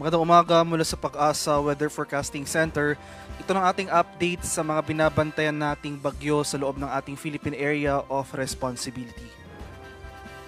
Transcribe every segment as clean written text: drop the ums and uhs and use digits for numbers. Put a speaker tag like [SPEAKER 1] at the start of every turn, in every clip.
[SPEAKER 1] Magandang umaga mula sa Pag-asa Weather Forecasting Center. Ito ng ating update sa mga binabantayan nating bagyo sa loob ng ating Philippine Area of Responsibility.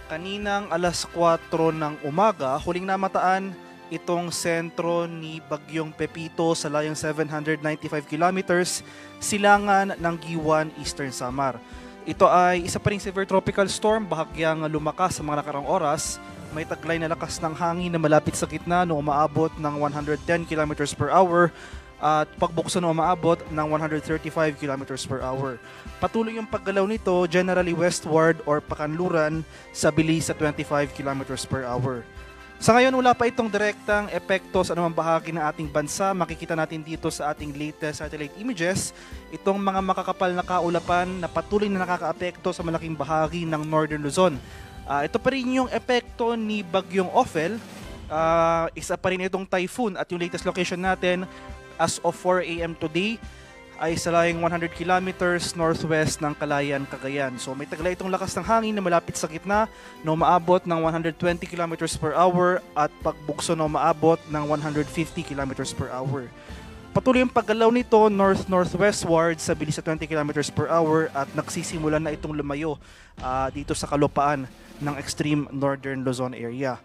[SPEAKER 1] Kaninang alas 4 ng umaga, huling namataan itong sentro ni Bagyong Pepito sa layong 795 kilometers silangan ng Giwan, Eastern Samar. Ito ay isa pa ring severe tropical storm, bahagyang lumakas sa mga nakaraang oras. May taglay na lakas ng hangin na malapit sa gitna na umaabot ng 110 km per hour at pagbukso na umaabot ng 135 km per hour. Patuloy yung paggalaw nito generally westward or pakanluran sa bilis sa 25 km per hour. Sa ngayon, wala pa itong direktang epekto sa anumang bahagi ng ating bansa. Makikita natin dito sa ating latest satellite images itong mga makakapal na kaulapan na patuloy na nakakaapekto sa malaking bahagi ng Northern Luzon. Ito pa rin yung epekto ni Bagyong Ophel. Isa pa rin itong typhoon at yung latest location natin as of 4 AM today ay sa layong 100 kilometers northwest ng Calayan, Cagayan. So may taglay itong lakas ng hangin na malapit sa gitna na umaabot ng 120 kilometers per hour at pagbukso na umaabot ng 150 kilometers per hour. Patuloy yung paggalaw nito north-northwestward sa bilis sa 20 kilometers per hour at nagsisimulan na itong lumayo dito sa kalupaan ng extreme northern Luzon area.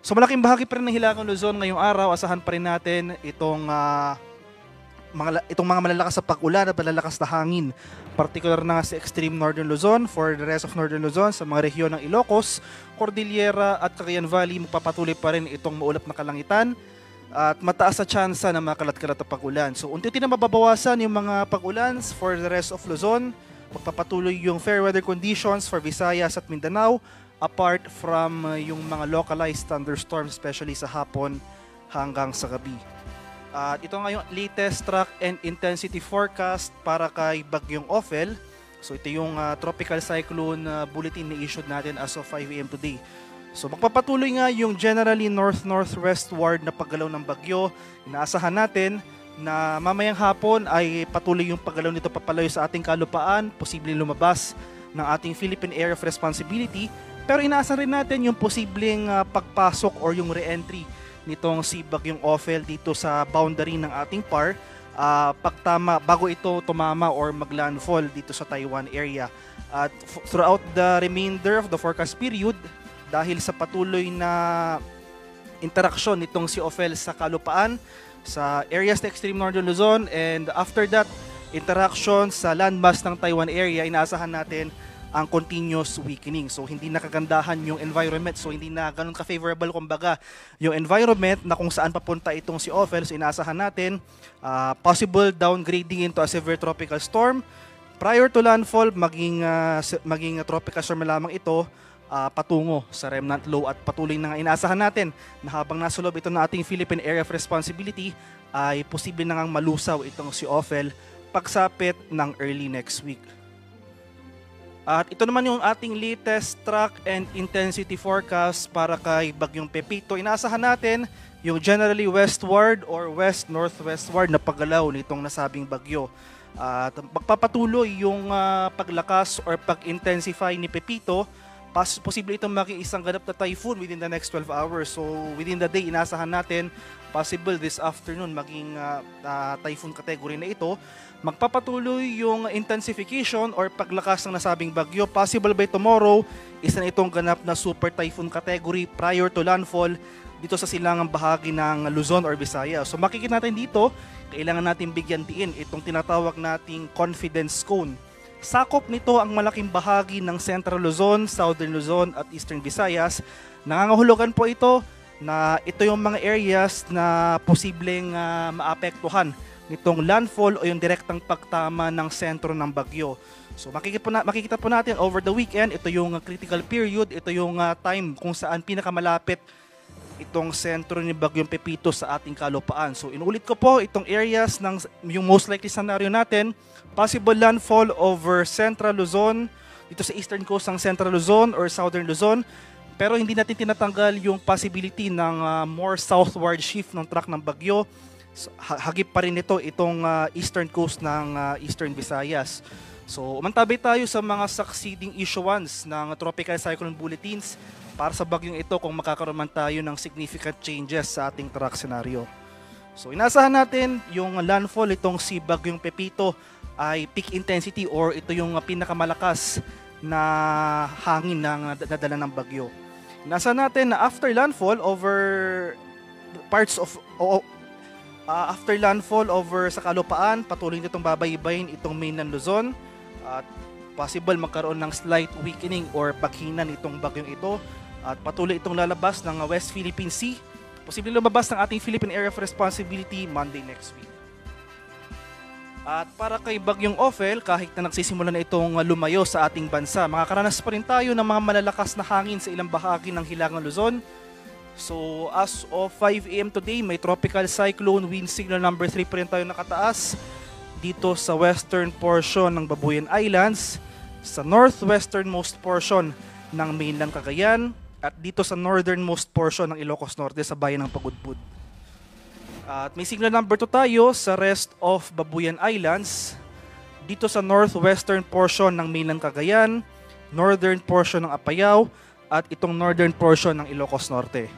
[SPEAKER 1] So malaking bahagi pa rin ng Hilagang Luzon ngayong araw. Asahan pa rin natin itong mga malalakas sa pag-ulan at malalakas na hangin. Particular na sa extreme northern Luzon. For the rest of northern Luzon, sa mga rehiyon ng Ilocos, Cordillera at Cagayan Valley, magpapatuloy pa rin itong maulap na kalangitan at mataas sa tsansa na makalat-kalat na pag-ulan. So unti-unti na mababawasan yung mga pag-ulan for the rest of Luzon. Magpapatuloy yung fair weather conditions for Visayas at Mindanao, apart from yung mga localized thunderstorms, especially sa hapon hanggang sa gabi. At ito nga yung latest track and intensity forecast para kay Bagyong Ophel. So ito yung tropical cyclone bulletin na issued natin as of 5 AM today. So magpapatuloy nga yung generally north-northwestward na paggalaw ng bagyo. Inaasahan natin na mamayang hapon ay patuloy yung paggalaw nito papalayo sa ating kalupaan, posibleng lumabas ng ating Philippine Area of Responsibility. Pero inaasahan rin natin yung posibleng pagpasok or yung re-entry nitong si Bagyong Ophel dito sa boundary ng ating PAR bago ito tumama or maglandfall dito sa Taiwan area. At throughout the remainder of the forecast period, dahil sa patuloy na interaksyon nitong si Ophel sa kalupaan, sa areas ng extreme northern Luzon, and after that, interaction sa landmass ng Taiwan area, inaasahan natin ang continuous weakening. So hindi nakagandahan yung environment. So hindi na ganun ka-favorable kumbaga yung environment na kung saan papunta itong si Ophel. So inaasahan natin possible downgrading into a severe tropical storm. Prior to landfall, maging tropical storm lamang ito patungo sa remnant low at patuloy na inaasahan natin na habang nasa loob ito ng ating Philippine Area of Responsibility ay posible na ngang malusaw itong si Ophel pagsapit ng early next week. At ito naman yung ating latest track and intensity forecast para kay Bagyong Pepito. Inaasahan natin yung generally westward or west-northwestward na paggalaw nitong nasabing bagyo. At magpapatuloy yung paglakas or pag-intensify ni Pepito. Posible itong maging isang ganap na typhoon within the next 12 hours. So within the day, inaasahan natin possible this afternoon maging typhoon category na ito. Magpapatuloy yung intensification or paglakas ng nasabing bagyo. Possible by tomorrow, isa na itong ganap na super typhoon category prior to landfall dito sa silangang bahagi ng Luzon or Visayas. So makikita natin dito, kailangan natin bigyan diin itong tinatawag nating confidence cone. Sakop nito ang malaking bahagi ng Central Luzon, Southern Luzon at Eastern Visayas. Nangangahulugan po ito na ito yung mga areas na posibleng maapektuhan nitong landfall o yung direktang pagtama ng sentro ng bagyo. So makikita po natin over the weekend, ito yung critical period, ito yung time kung saan pinakamalapit itong sentro ni Bagyong Pepito sa ating kalupaan. So inuulit ko po itong areas ng yung most likely scenario natin, possible landfall over Central Luzon, dito sa eastern coast ng Central Luzon or Southern Luzon. Pero hindi natin tinatanggal yung possibility ng more southward shift ng track ng bagyo. So, hagip pa rin ito itong eastern coast ng Eastern Visayas. So, umantabay tayo sa mga succeeding issuance ng tropical cyclone bulletins para sa bagyong ito kung makakaroon man tayo ng significant changes sa ating track scenario. So, inaasahan natin yung landfall itong si Bagyong Pepito ay peak intensity or ito yung piinakamalakas na hangin na nadala ng bagyo. Inaasahan natin na after landfall over sa kalupaan, patuloy nitong babaybayin itong mainland Luzon at possible magkaroon ng slight weakening or paghina nitong bagyong ito at patuloy itong lalabas ng West Philippine Sea. Posibleng lumabas ng ating Philippine Area of Responsibility Monday next week. At para kay Bagyong Ophel, kahit na nagsisimula na itong lumayo sa ating bansa, makakaranas pa rin tayo ng mga malalakas na hangin sa ilang bahagi ng Hilagang Luzon. So as of 5 AM today, may tropical cyclone wind signal number 3 pa rin tayo nakataas dito sa western portion ng Babuyan Islands, sa northwesternmost portion ng mainland Cagayan, at dito sa northernmost portion ng Ilocos Norte sa bayan ng Pagudpud. At may signal number 2 tayo sa rest of Babuyan Islands, dito sa northwestern portion ng mainland Cagayan, northern portion ng Apayao, at itong northern portion ng Ilocos Norte.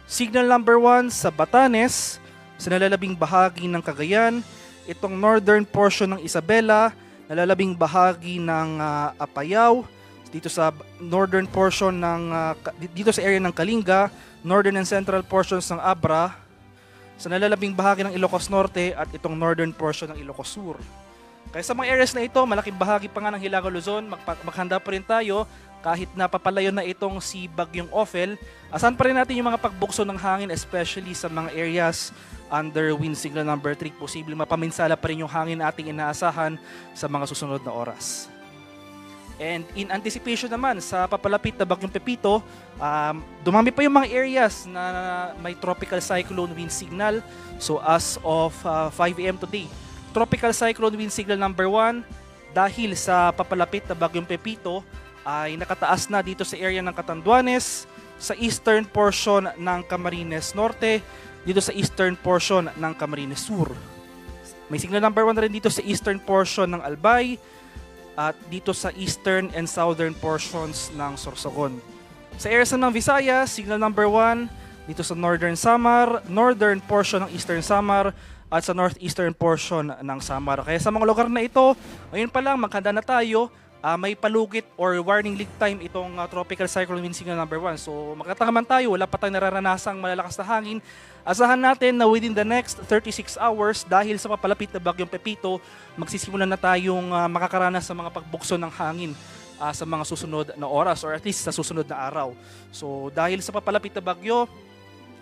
[SPEAKER 1] Signal number 1 sa Batanes, sa nalalabing bahagi ng Cagayan, itong northern portion ng Isabela, nalalabing bahagi ng Apayao, dito sa northern portion dito sa area ng Kalinga, northern and central portions ng Abra, sa nalalabing bahagi ng Ilocos Norte at itong northern portion ng Ilocos Sur. Kaya sa mga areas na ito, malaking bahagi pa nga ng Hilagang Luzon, maghanda pa rin tayo kahit napapalayo na itong si Bagyong Ophel. Asahan pa rin natin yung mga pagbukso ng hangin, especially sa mga areas under wind signal number 3. Posibleng mapaminsala pa rin yung hangin ating inaasahan sa mga susunod na oras. And in anticipation naman sa papalapit na Bagyong Pepito, dumami pa yung mga areas na may tropical cyclone wind signal. So as of 5 AM today, tropical cyclone wind signal number 1 dahil sa papalapit na Bagyong Pepito ay nakataas na dito sa area ng Catanduanes, sa eastern portion ng Camarines Norte, dito sa eastern portion ng Camarines Sur. May signal number 1 na rin dito sa eastern portion ng Albay at dito sa eastern and southern portions ng Sorsogon. Sa areas ng Visayas, signal number 1 dito sa northern Samar, northern portion ng eastern Samar, at sa northeastern portion ng Samar. Kaya sa mga lugar na ito, ngayon pa lang maghanda na tayo. May palugit or warning leak time itong tropical cyclone wind signal number 1. So magkataka man tayo, wala pa tayong nararanasang malalakas na hangin. Asahan natin na within the next 36 hours, dahil sa papalapit na Bagyong Pepito, magsisimulan na tayong makakaranas sa mga pagbukso ng hangin sa mga susunod na oras or at least sa susunod na araw. So dahil sa papalapit na bagyo,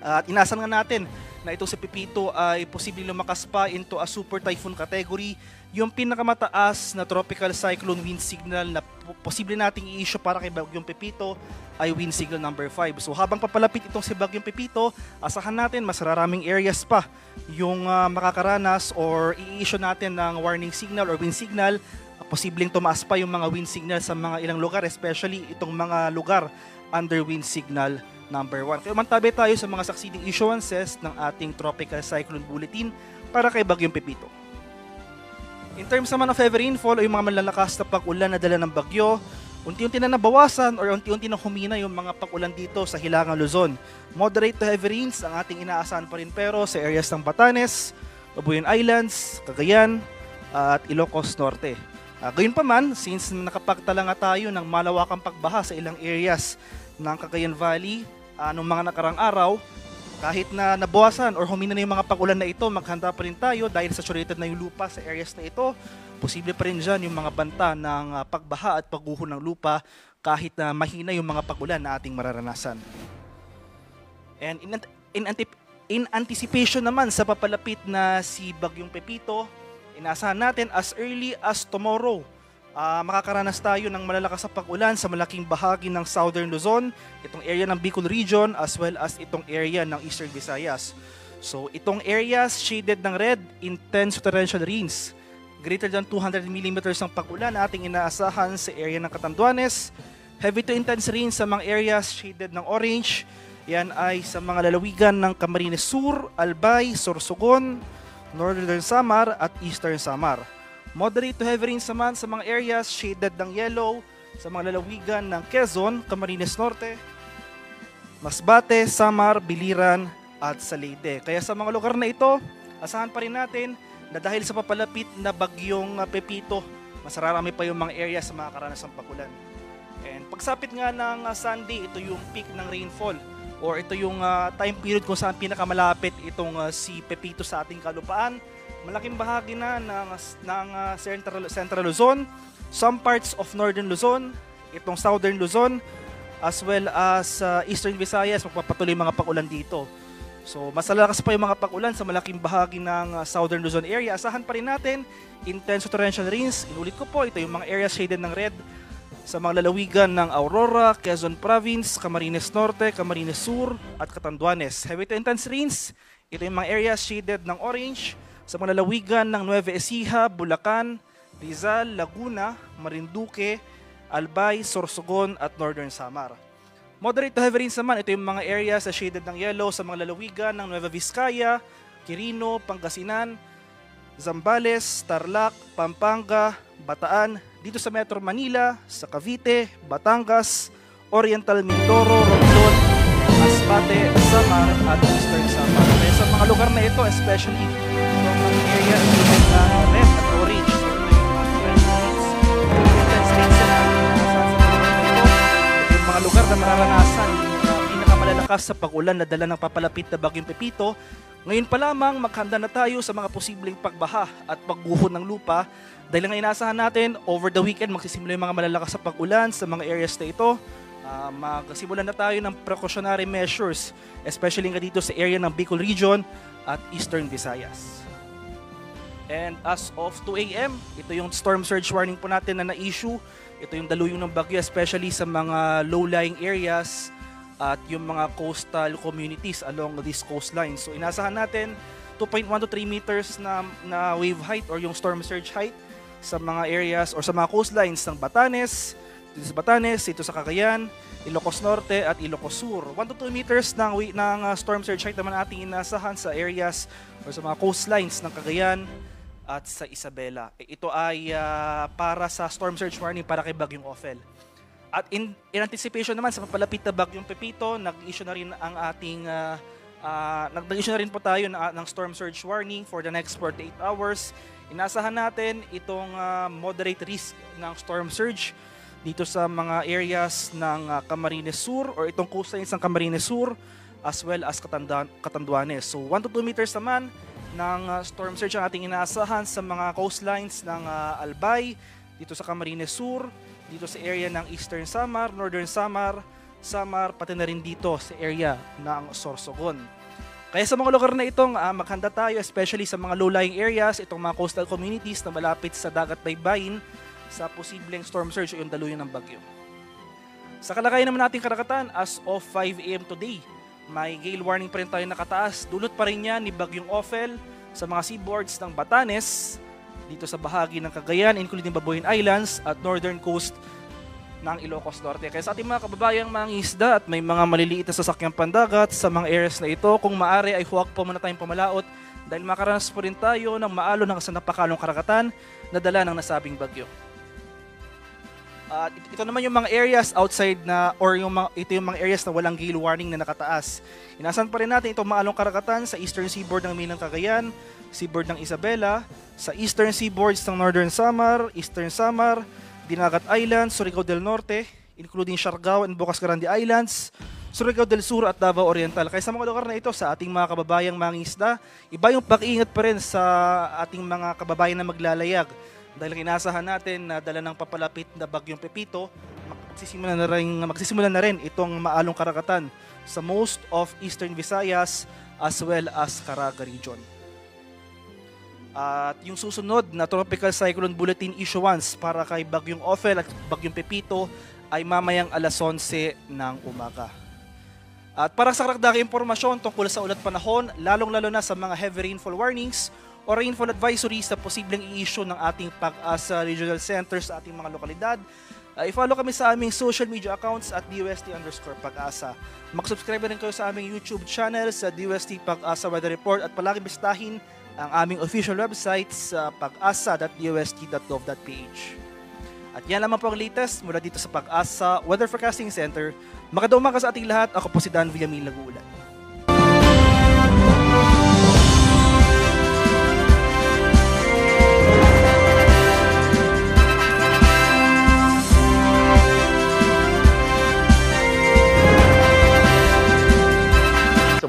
[SPEAKER 1] at inaasahan nga natin na itong si Pepito ay posibleng lumakas pa into a super typhoon category. Yung pinakamataas na tropical cyclone wind signal na posible nating i-issue para kay Bagyong Pepito ay wind signal number 5. So habang papalapit itong si Bagyong Pepito, asahan natin mas maraming areas pa yung makakaranas or i-issue natin ng warning signal or wind signal. Posibleng tumaas pa yung mga wind signal sa mga ilang lugar, especially itong mga lugar under wind signal number 1. Kaya mantabi tayo sa mga succeeding issuances ng ating tropical cyclone bulletin para kay Bagyong Pepito. In terms naman of heavy rainfall o yung mga malalakas na pag-ulan na dala ng bagyo, unti-unti na nabawasan or unti-unti na humina yung mga pag-ulan dito sa Hilagang Luzon. Moderate to heavy rains ang ating inaasahan pa rin pero sa areas ng Batanes, Babuyan Islands, Cagayan at Ilocos Norte. Gayun pa man, since nakapagtala nga tayo ng malawakang pagbaha sa ilang areas ng Cagayan Valley noong mga nakarang araw, kahit na nabawasan or humina na yung mga pag-ulan na ito, maghanda pa rin tayo dahil saturated na yung lupa sa areas na ito. Posible pa rin dyan yung mga banta ng pagbaha at pagguho ng lupa kahit na mahina yung mga pag-ulan na ating mararanasan. And in anticipation naman sa papalapit na si Bagyong Pepito, inaasahan natin as early as tomorrow, makakaranas tayo ng malalakas na pag-ulan sa malaking bahagi ng Southern Luzon, itong area ng Bicol Region as well as itong area ng Eastern Visayas. So itong areas shaded ng red, intense torrential rains, greater than 200 mm ng pag-ulan na ating inaasahan sa area ng Catanduanes. Heavy to intense rains sa mga areas shaded ng orange, yan ay sa mga lalawigan ng Camarines Sur, Albay, Sorsogon, Northern Samar at Eastern Samar. Moderate to heavy rains naman sa mga areas shaded ng yellow sa mga lalawigan ng Quezon, Camarines Norte, Masbate, Samar, Biliran at Saleyte. Kaya sa mga lugar na ito, asahan pa rin natin na dahil sa papalapit na bagyong Pepito, mas rarami pa yung mga area sa mga karanasang pagulan. And pagsapit nga ng Sunday, ito yung peak ng rainfall or ito yung time period kung saan pinakamalapit itong si Pepito sa ating kalupaan. Malaking bahagi na ng Central Luzon, some parts of Northern Luzon, itong Southern Luzon, as well as Eastern Visayas, magpapatuloy mga pagulan dito. So, mas lalakas pa yung mga pagulan sa malaking bahagi ng Southern Luzon area. Asahan pa rin natin, intense torrential rains. Inulit ko po, ito yung mga areas shaded ng red sa mga lalawigan ng Aurora, Quezon Province, Camarines Norte, Camarines Sur, at Catanduanes. Heavy to intense rains, ito yung mga areas shaded ng orange sa mga lalawigan ng Nueva Ecija, Bulacan, Rizal, Laguna, Marinduque, Albay, Sorsogon, at Northern Samar. Moderate to heavy rains naman, ito yung mga areas na shaded ng yellow sa mga lalawigan ng Nueva Vizcaya, Quirino, Pangasinan, Zambales, Tarlac, Pampanga, Bataan, dito sa Metro Manila, sa Cavite, Batangas, Oriental Mindoro, Romblon, Masbate, Samar, at Eastern Samar. Kaya sa mga lugar na ito, especially itong mga area na red at orange, so ito yung mga intense rains na yung mga lugar na mararanasan yung pinakamalalakas sa pag-ulan na dala ng papalapit na bagyong Pepito. Ngayon pa lamang maghanda na tayo sa mga posibleng pagbaha at pagguho ng lupa dahil nga inaasahan natin over the weekend magsisimula yung mga malalakas sa pag-ulan sa mga areas na ito. Magsimulan na tayo ng precautionary measures, especially nga dito sa area ng Bicol Region at Eastern Visayas. And as of 2 a.m., ito yung storm surge warning po natin na na-issue. Ito yung daluyong ng bagyo, especially sa mga low-lying areas at yung mga coastal communities along this coastline. So inasahan natin 2.1 to 3 meters na wave height or yung storm surge height sa mga areas or sa mga coastlines ng Batanes, dito sa Cagayan, Ilocos Norte at Ilocos Sur. 1 to 2 meters ng storm surge height naman ating inasahan sa areas or sa mga coastlines ng Cagayan at sa Isabela. Ito ay para sa storm surge warning para kay Bagyong Ophel. At in anticipation naman sa papalapit na Bagyong Pepito, nag-issue na rin ang ating nag-issue na rin po tayo ng storm surge warning for the next 48 hours. Inasahan natin itong moderate risk ng storm surge dito sa mga areas ng Camarines Sur or itong coastlines ng Camarines Sur as well as Catanduanes. So 1 to 2 meters naman ng storm surge ang ating inaasahan sa mga coastlines ng Albay, dito sa Camarines Sur, dito sa area ng Eastern Samar, Northern Samar, pati na rin dito sa area ng Sorsogon. Kaya sa mga lugar na itong maghanda tayo, especially sa mga low-lying areas, itong mga coastal communities na malapit sa dagat baybayin sa posibleng storm surge o yung daluyan ng bagyo. Sa kalagayan naman nating karagatan, as of 5 a.m. today, may gale warning pa rin tayo nakataas. Dulot pa rin yan ni Bagyong Ophel sa mga seaboards ng Batanes, dito sa bahagi ng Cagayan, including Babuyan Islands at northern coast ng Ilocos Norte. Kaya sa ating mga kababayang mga isda at may mga maliliit na sasakyang pandagat sa mga areas na ito, kung maaari ay huwag po muna tayong pamalaot dahil makaranas po rin tayo ng maalon hanggang sa napakalong karagatan na dala ng nasabing bagyo. At ito naman yung mga areas outside na or ito yung mga areas na walang gale warning na nakataas. Inasan pa rin natin itong maalong karagatan sa eastern seaboard ng Milang Cagayan, seaboard ng Isabela, sa eastern seaboards ng Northern Samar, Eastern Samar, Dinagat Islands, Surigao del Norte, including Siargao and Bocas Grande Islands, Surigao del Sur at Davao Oriental. Kaya sa mga lugar na ito, sa ating mga kababayang mangingisda, iba yung pag-iingat pa rin sa ating mga kababayan na maglalayag. Dahil inaasahan natin na dala ng papalapit na Bagyong Pepito, magsisimula na rin itong maalong karagatan sa most of Eastern Visayas as well as Caraga Region. At yung susunod na Tropical Cyclone Bulletin issuance para kay Bagyong Ophel at Bagyong Pepito ay mamayang alas 11 ng umaga. At para sa karagdagang impormasyon tungkol sa ulat panahon, lalong-lalo na sa mga heavy rainfall warnings o rainfall advisories na posibleng i-issue ng ating Pag-asa Regional Center sa ating mga lokalidad, i-follow kami sa aming social media accounts at DUST_Pag-asa. Mag-subscribe rin kayo sa aming YouTube channel sa DUST Pag-asa Weather Report at palagi bisitahin ang aming official website sa pag-asa.dost.gov.ph. At yan lamang po ang latest mula dito sa Pag-asa Weather Forecasting Center. Magandang umaga sa ating lahat. Ako po si Dan Villamil Lagulan.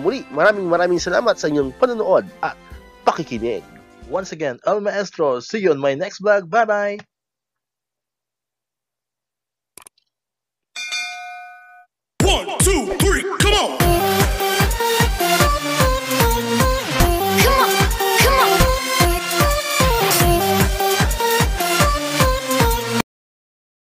[SPEAKER 2] Muli, maraming salamat sa inyong panonood at pakikinig. Once again, El Maestro. See you on my next vlog. Bye-bye!
[SPEAKER 3] One, two, three, come on!